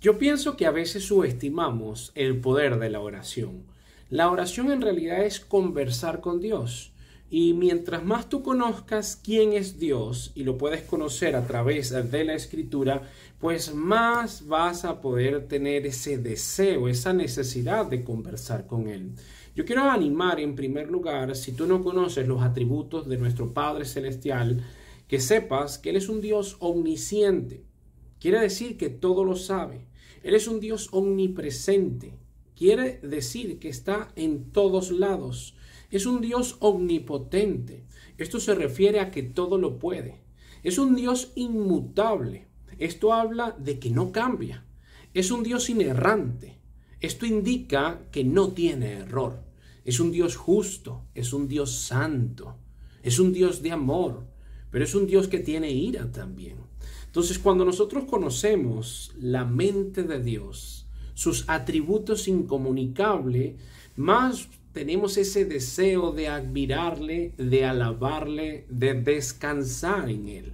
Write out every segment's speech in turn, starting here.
Yo pienso que a veces subestimamos el poder de la oración. La oración en realidad es conversar con Dios. Y mientras más tú conozcas quién es Dios y lo puedes conocer a través de la Escritura, pues más vas a poder tener ese deseo, esa necesidad de conversar con Él. Yo quiero animar en primer lugar, si tú no conoces los atributos de nuestro Padre Celestial, que sepas que Él es un Dios omnisciente. Quiere decir que todo lo sabe. Él es un Dios omnipresente. Quiere decir que está en todos lados. Es un Dios omnipotente. Esto se refiere a que todo lo puede. Es un Dios inmutable. Esto habla de que no cambia. Es un Dios inerrante. Esto indica que no tiene error. Es un Dios justo. Es un Dios santo. Es un Dios de amor. Pero es un Dios que tiene ira también. Entonces, cuando nosotros conocemos la mente de Dios, sus atributos incomunicables, más tenemos ese deseo de admirarle, de alabarle, de descansar en Él.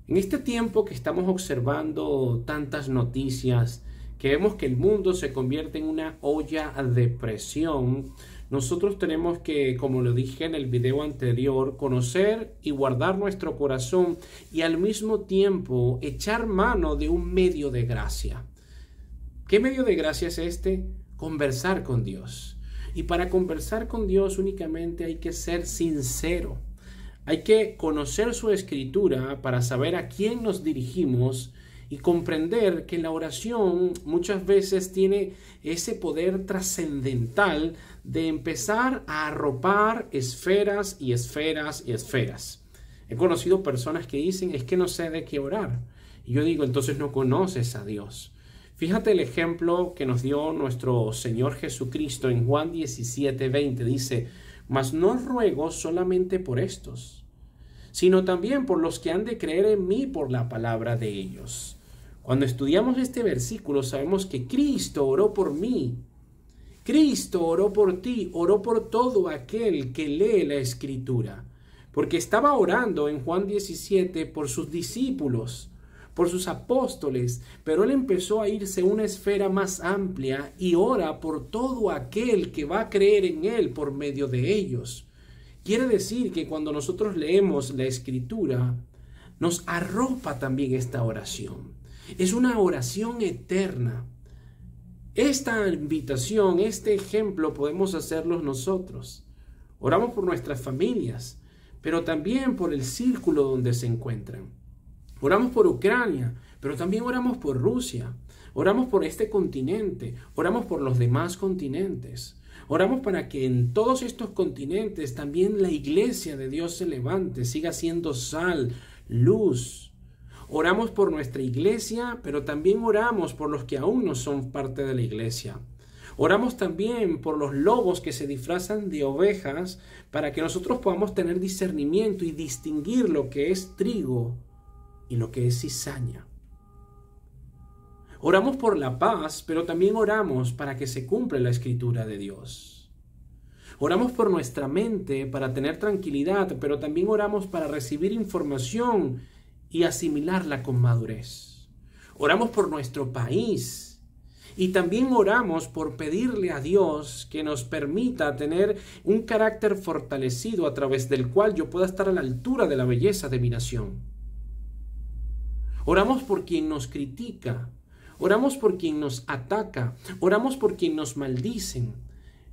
En este tiempo que estamos observando tantas noticias, que vemos que el mundo se convierte en una olla de presión, nosotros tenemos que, como lo dije en el video anterior, conocer y guardar nuestro corazón y al mismo tiempo echar mano de un medio de gracia. ¿Qué medio de gracia es este? Conversar con Dios. Y para conversar con Dios únicamente hay que ser sincero. Hay que conocer su Escritura para saber a quién nos dirigimos y comprender que la oración muchas veces tiene ese poder trascendental de empezar a arropar esferas y esferas y esferas. He conocido personas que dicen, es que no sé de qué orar. Y yo digo, entonces no conoces a Dios. Fíjate el ejemplo que nos dio nuestro Señor Jesucristo en Juan 17:20. Dice, mas no ruego solamente por estos, sino también por los que han de creer en mí por la palabra de ellos. Cuando estudiamos este versículo sabemos que Cristo oró por mí. Cristo oró por ti, oró por todo aquel que lee la Escritura. Porque estaba orando en Juan 17 por sus discípulos, por sus apóstoles, pero él empezó a irse a una esfera más amplia y ora por todo aquel que va a creer en él por medio de ellos. Quiere decir que cuando nosotros leemos la Escritura, nos arropa también esta oración. Es una oración eterna. Esta invitación, este ejemplo podemos hacerlo nosotros. Oramos por nuestras familias, pero también por el círculo donde se encuentran. Oramos por Ucrania, pero también oramos por Rusia. Oramos por este continente, oramos por los demás continentes. Oramos para que en todos estos continentes también la iglesia de Dios se levante, siga siendo sal, luz. Oramos por nuestra iglesia, pero también oramos por los que aún no son parte de la iglesia. Oramos también por los lobos que se disfrazan de ovejas para que nosotros podamos tener discernimiento y distinguir lo que es trigo y lo que es cizaña. Oramos por la paz, pero también oramos para que se cumpla la Escritura de Dios. Oramos por nuestra mente para tener tranquilidad, pero también oramos para recibir información y asimilarla con madurez. Oramos por nuestro país y también oramos por pedirle a Dios que nos permita tener un carácter fortalecido a través del cual yo pueda estar a la altura de la belleza de mi nación. Oramos por quien nos critica, oramos por quien nos ataca, oramos por quien nos maldicen.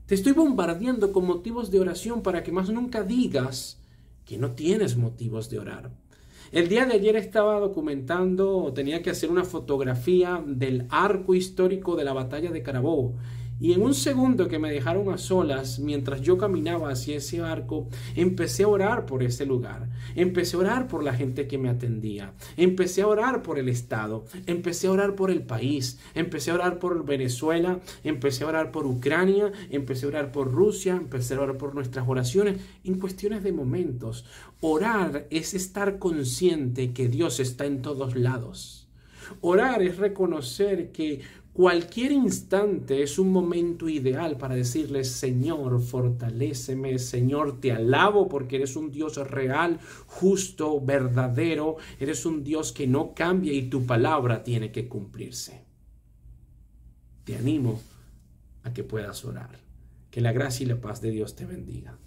Te estoy bombardeando con motivos de oración para que más nunca digas que no tienes motivos de orar. El día de ayer estaba documentando, tenía que hacer una fotografía del arco histórico de la batalla de Carabobo. Y en un segundo que me dejaron a solas, mientras yo caminaba hacia ese arco, empecé a orar por ese lugar. Empecé a orar por la gente que me atendía. Empecé a orar por el Estado. Empecé a orar por el país. Empecé a orar por Venezuela. Empecé a orar por Ucrania. Empecé a orar por Rusia. Empecé a orar por nuestras oraciones en cuestiones de momentos. Orar es estar consciente que Dios está en todos lados. Orar es reconocer que cualquier instante es un momento ideal para decirle: Señor, fortaléceme, Señor, te alabo porque eres un Dios real, justo, verdadero, eres un Dios que no cambia y tu palabra tiene que cumplirse. Te animo a que puedas orar. Que la gracia y la paz de Dios te bendiga.